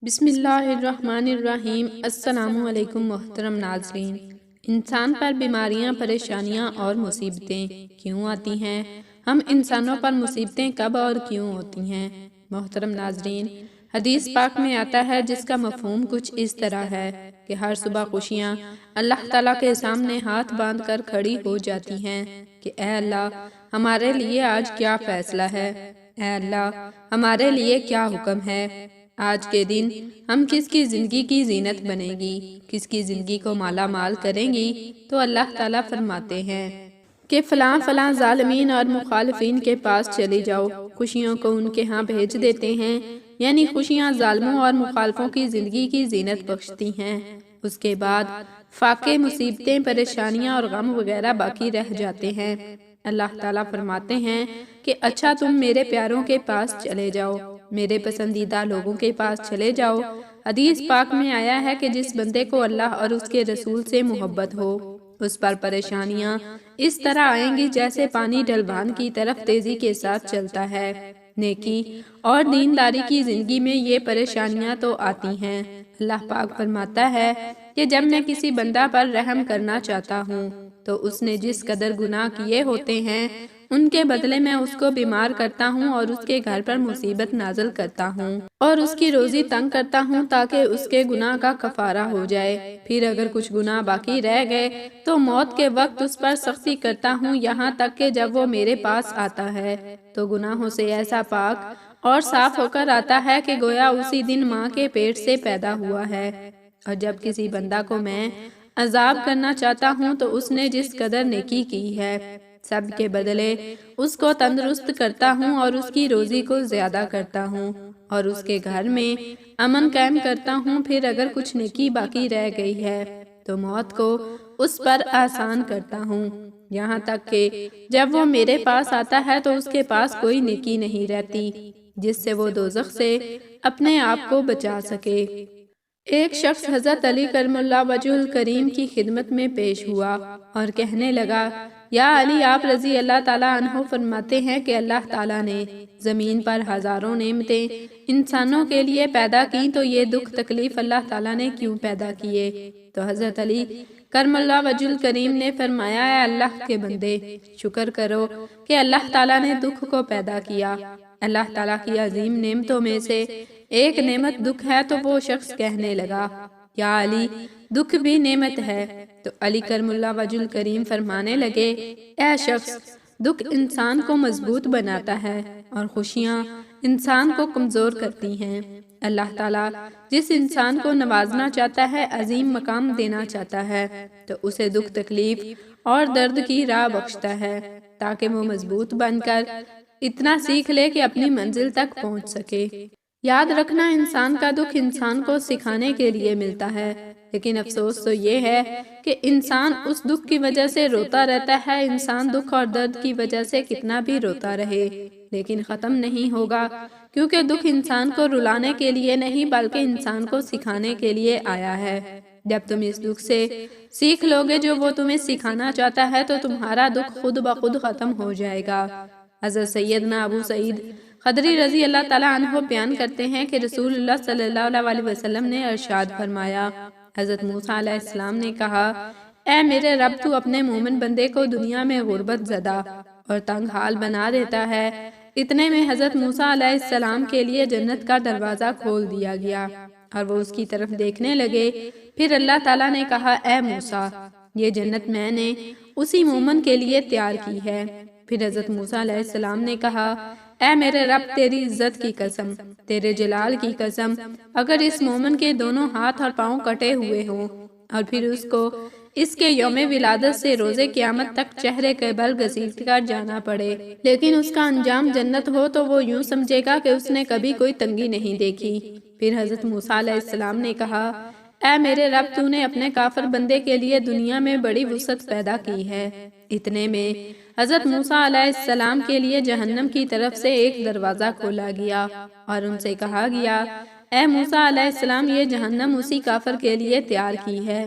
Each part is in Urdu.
بسم اللہ الرحمن الرحیم۔ السلام علیکم محترم ناظرین۔ انسان پر بیماریاں، پریشانیاں اور مصیبتیں کیوں آتی ہیں؟ ہم انسانوں پر مصیبتیں کب اور کیوں ہوتی ہیں؟ محترم ناظرین، حدیث پاک میں آتا ہے جس کا مفہوم کچھ اس طرح ہے کہ ہر صبح خوشیاں اللہ تعالیٰ کے سامنے ہاتھ باندھ کر کھڑی ہو جاتی ہیں کہ اے اللہ، ہمارے لیے آج کیا فیصلہ ہے؟ اے اللہ، ہمارے لیے کیا حکم ہے؟ آج کے دن ہم کس کی زندگی کی زینت بنے گی، کس کی زندگی کو مالا مال کریں گی؟ تو اللہ تعالیٰ فرماتے ہیں کہ فلاں فلاں ظالمین اور مخالفین کے پاس چلے جاؤ، خوشیوں کو ان کے ہاں بھیج دیتے ہیں۔ یعنی خوشیاں ظالموں اور مخالفوں کی زندگی کی زینت بخشتی ہیں۔ اس کے بعد فاقے، مصیبتیں، پریشانیاں اور غم وغیرہ باقی رہ جاتے ہیں۔ اللہ تعالیٰ فرماتے ہیں کہ اچھا، تم میرے پیاروں کے پاس چلے جاؤ، میرے پسندیدہ لوگوں کے پاس چلے جاؤ۔ حدیث پاک میں آیا ہے کہ جس بندے کو اللہ اور اس کے رسول سے محبت ہو، اس پر پریشانیاں اس طرح آئیں گی جیسے پانی ڈھلوان کی طرف تیزی کے ساتھ چلتا ہے۔ نیکی اور دینداری کی زندگی میں یہ پریشانیاں تو آتی ہیں۔ اللہ پاک فرماتا ہے کہ جب میں کسی بندہ پر رحم کرنا چاہتا ہوں تو اس نے جس قدر گناہ کیے ہوتے ہیں ان کے بدلے میں اس کو بیمار کرتا ہوں اور اس کے گھر پر مصیبت نازل کرتا ہوں اور اس کی روزی تنگ کرتا ہوں تاکہ اس کے گناہ کا کفارہ ہو جائے۔ پھر اگر کچھ گناہ باقی رہ گئے تو موت کے وقت اس پر سختی کرتا ہوں، یہاں تک کہ جب وہ میرے پاس آتا ہے تو گناہوں سے ایسا پاک اور صاف ہو کر آتا ہے کہ گویا اسی دن ماں کے پیٹ سے پیدا ہوا ہے۔ اور جب کسی بندہ کو میں عذاب کرنا چاہتا ہوں تو اس نے جس قدر نیکی کی ہے سب کے بدلے اس کو تندرست کرتا ہوں اور اس کی روزی کو زیادہ کرتا ہوں اور اس کے گھر میں امن قائم کرتا ہوں۔ پھر اگر کچھ نیکی باقی رہ گئی ہے تو موت کو اس پر آسان کرتا ہوں، یہاں تک کہ جب وہ میرے پاس آتا ہے تو اس کے پاس کوئی نیکی نہیں رہتی جس سے وہ دوزخ سے اپنے آپ کو بچا سکے۔ ایک شخص حضرت علی کرم اللہ وجہ الکریم کی خدمت میں پیش ہوا اور کہنے لگا، یا علی، آپ رضی اللہ تعالیٰ عنہ فرماتے ہیں کہ اللہ تعالیٰ نے زمین پر ہزاروں نعمتیں انسانوں کے لیے پیدا کی، تو یہ دکھ تکلیف اللہ تعالیٰ نے کیوں پیدا کیے؟ تو حضرت علی کرم اللہ وجہ الکریم نے فرمایا، اے اللہ کے بندے، شکر کرو کہ اللہ تعالیٰ نے دکھ کو پیدا کیا۔ اللہ تعالیٰ کی عظیم نعمتوں میں سے ایک نعمت دکھ ہے۔ تو وہ شخص کہنے لگا، یا علی، دکھ بھی نعمت ہے؟ تو علی کرم اللہ وجہ الکریم فرمانے لگے، اے شخص، دکھ انسان کو مضبوط بناتا ہے اور خوشیاں انسان کو کمزور کرتی ہیں۔ اللہ تعالیٰ جس انسان کو نوازنا چاہتا ہے، عظیم مقام دینا چاہتا ہے، تو اسے دکھ، تکلیف اور درد کی راہ بخشتا ہے تاکہ وہ مضبوط بن کر اتنا سیکھ لے کہ اپنی منزل تک پہنچ سکے۔ یاد رکھنا، انسان کا دکھ انسان کو سکھانے کے لیے ملتا ہے، لیکن افسوس تو یہ ہے کہ انسان اس دکھ کی وجہ سے روتا رہتا ہے۔ انسان دکھ اور درد کی وجہ سے کتنا بھی روتا رہے لیکن ختم نہیں ہوگا، کیونکہ دکھ انسان کو رلانے کے لیے نہیں بلکہ انسان کو سکھانے کے لیے آیا ہے۔ جب تم اس دکھ سے سیکھ لوگے جو وہ تمہیں سکھانا چاہتا ہے تو تمہارا دکھ خود بخود ختم ہو جائے گا۔ حضرت سیدنا ابو سعید خدری رضی اللہ تعالیٰ عنہ بیان کرتے ہیں کہ رسول اللہ صلی اللہ علیہ وسلم نے ارشاد فرمایا، حضرت موسیٰ علیہ السلام نے کہا، اے میرے رب، تو اپنے مومن بندے کو دنیا میں غربت زدہ اور تنگ حال بنا دیتا ہے۔ اتنے میں حضرت موسیٰ علیہ السلام کے لیے جنت کا دروازہ کھول دیا گیا اور وہ اس کی طرف دیکھنے لگے۔ پھر اللہ تعالیٰ نے کہا، اے موسیٰ، یہ جنت میں نے اسی مومن کے لیے تیار کی ہے۔ پھر حضرت موسیٰ علیہ السلام نے کہا، اے میرے رب، تیری عزت کی قسم، تیرے جلال کی قسم، اگر اس مومن کے دونوں ہاتھ اور پاؤں کٹے ہوئے ہوں اور پھر اس کو اس کے یوم ولادت سے روز قیامت تک چہرے کے بل گھسیٹ کر جانا پڑے لیکن اس کا انجام جنت ہو، تو وہ یوں سمجھے گا کہ اس نے کبھی کوئی تنگی نہیں دیکھی۔ پھر حضرت موسیٰ علیہ السلام نے کہا، اے میرے رب، تو نے اپنے کافر بندے کے لیے دنیا میں بڑی وسعت پیدا کی ہے۔ اتنے میں حضرت موسیٰ علیہ السلام کے لیے جہنم کی طرف سے ایک دروازہ کھولا گیا اور ان سے کہا گیا، اے موسیٰ علیہ السلام، یہ جہنم اسی کافر کے لیے تیار کی ہے۔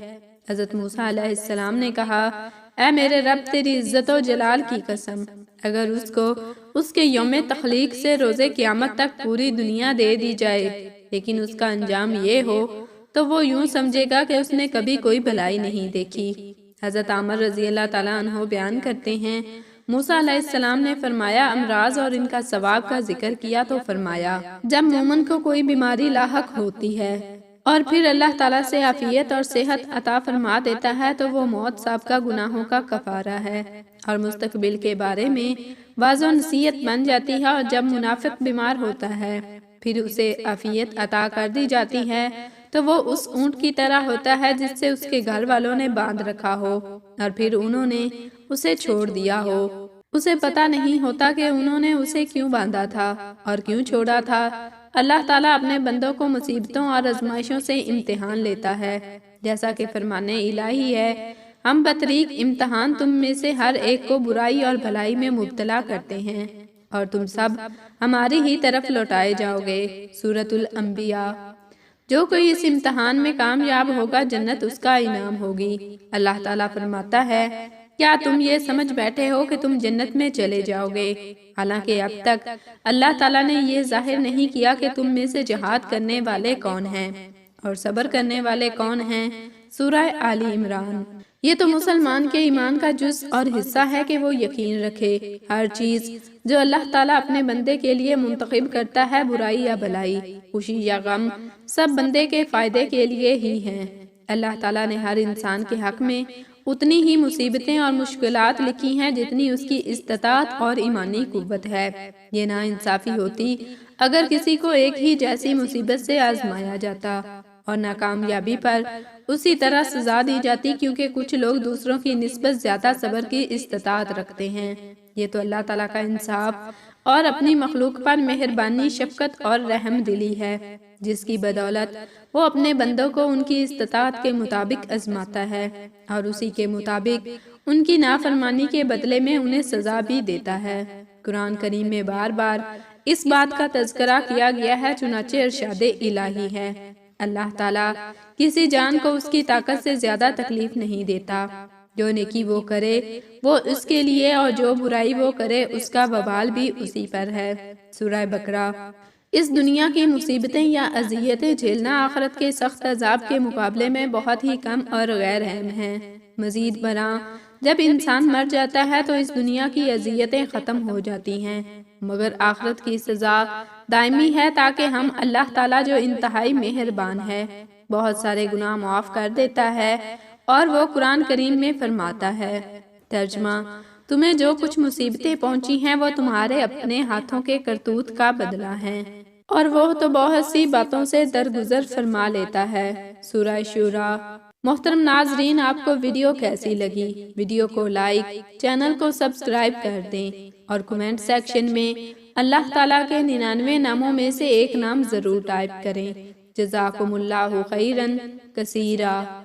حضرت موسیٰ علیہ السلام نے کہا، اے میرے رب، تیری عزت و جلال کی قسم، اگر اس کو اس کے یوم تخلیق سے روز قیامت تک پوری دنیا دے دی جائے لیکن اس کا انجام یہ ہو تو وہ یوں سمجھے گا کہ اس نے کبھی کوئی بھلائی نہیں دیکھی۔ حضرت عامر رضی اللہ تعالیٰ عنہ بیان کرتے ہیں، موسیٰ علیہ السلام نے فرمایا امراض اور ان کا ثواب کا ذکر کیا تو فرمایا جب مومن کو کوئی بیماری لاحق ہوتی ہے اور پھر اللہ تعالیٰ سے عافیت اور صحت عطا فرما دیتا ہے تو وہ موت سابقہ گناہوں کا کفارہ ہے اور مستقبل کے بارے میں واضح و نصیحت بن جاتی ہے۔ اور جب منافق بیمار ہوتا ہے پھر اسے عافیت عطا کر دی جاتی ہے تو وہ اس اونٹ کی طرح ہوتا ہے جس سے اس کے گھر والوں نے باندھ رکھا ہو اور پھر انہوں نے اسے چھوڑ دیا ہو۔ اسے پتہ نہیں ہوتا کہ انہوں نے اسے کیوں باندھا تھا اور کیوں چھوڑا تھا۔ اللہ تعالیٰ اپنے بندوں کو مصیبتوں اور آزمائشوں سے امتحان لیتا ہے، جیسا کہ فرمان الہی ہے، ہم بطریق امتحان تم میں سے ہر ایک کو برائی اور بھلائی میں مبتلا کرتے ہیں اور تم سب ہماری ہی طرف لوٹائے جاؤ گے۔ سورۃ الانبیاء۔ جو کوئی اس امتحان میں کامیاب ہوگا جنت اس کا انعام ہوگی۔ اللہ تعالیٰ فرماتا ہے، کیا تم یہ سمجھ بیٹھے ہو کہ تم جنت میں چلے جاؤ گے؟ حالانکہ اب تک اللہ تعالیٰ نے یہ ظاہر نہیں کیا کہ تم میں سے جہاد کرنے والے کون ہیں اور صبر کرنے والے کون ہیں۔ سورہ آل عمران۔ یہ تو مسلمان کے ایمان کا جز اور حصہ ہے کہ وہ یقین رکھے ہر چیز جو اللہ تعالیٰ اپنے بندے کے لیے منتخب کرتا ہے، برائی یا بھلائی، خوشی یا غم، سب بندے کے فائدے کے لیے ہی ہیں۔ اللہ تعالیٰ نے ہر انسان کے حق میں اتنی ہی مصیبتیں اور مشکلات لکھی ہیں جتنی اس کی استطاعت اور ایمانی قوت ہے۔ یہ ناانصافی ہوتی اگر کسی کو ایک ہی جیسی مصیبت سے آزمایا جاتا اور ناکامیابی پر اسی طرح سزا دی جاتی، کیونکہ کچھ لوگ دوسروں کی نسبت زیادہ صبر کی استطاعت رکھتے ہیں۔ یہ تو اللہ تعالیٰ کا انصاف اور اپنی مخلوق پر مہربانی، شفقت اور رحم دلی ہے، جس کی بدولت وہ اپنے بندوں کو ان کی استطاعت کے مطابق آزماتا ہے اور اسی کے مطابق ان کی نافرمانی کے بدلے میں انہیں سزا بھی دیتا ہے۔ قرآن کریم میں بار بار اس بات کا تذکرہ کیا گیا ہے، چنانچہ ارشاد الہی ہے، اللہ تعالیٰ کسی جان کو اس کی طاقت سے زیادہ تکلیف نہیں دیتا۔ جو نیکی وہ کرے وہ اس کے لیے اور جو برائی وہ کرے اس کا وبال بھی اسی پر ہے۔ سورہ بقرہ۔ اس دنیا کی مصیبتیں یا اذیتیں جھیلنا آخرت کے سخت عذاب کے مقابلے میں بہت ہی کم اور غیر اہم ہیں۔ مزید برآں جب انسان مر جاتا ہے تو اس دنیا کی اذیتیں ختم ہو جاتی ہیں، مگر آخرت کی سزا دائمی ہے، تاکہ ہم اللہ تعالیٰ جو انتہائی مہربان ہے، بہت سارے گناہ معاف کر دیتا ہے۔ اور وہ قرآن کریم میں فرماتا ہے، ترجمہ، تمہیں جو کچھ مصیبتیں پہنچی ہیں وہ تمہارے اپنے ہاتھوں کے کرتوت کا بدلہ ہیں، اور وہ تو بہت سی باتوں سے درگزر فرما لیتا ہے۔ سورہ شورى۔ محترم ناظرین، آپ کو ویڈیو کیسی لگی؟ ویڈیو کو لائک، چینل کو سبسکرائب کر دیں اور کمنٹ سیکشن میں اللہ تعالیٰ کے 99 ناموں میں سے ایک نام ضرور ٹائپ کریں۔ جزاکم اللہ خیراً کثیرا۔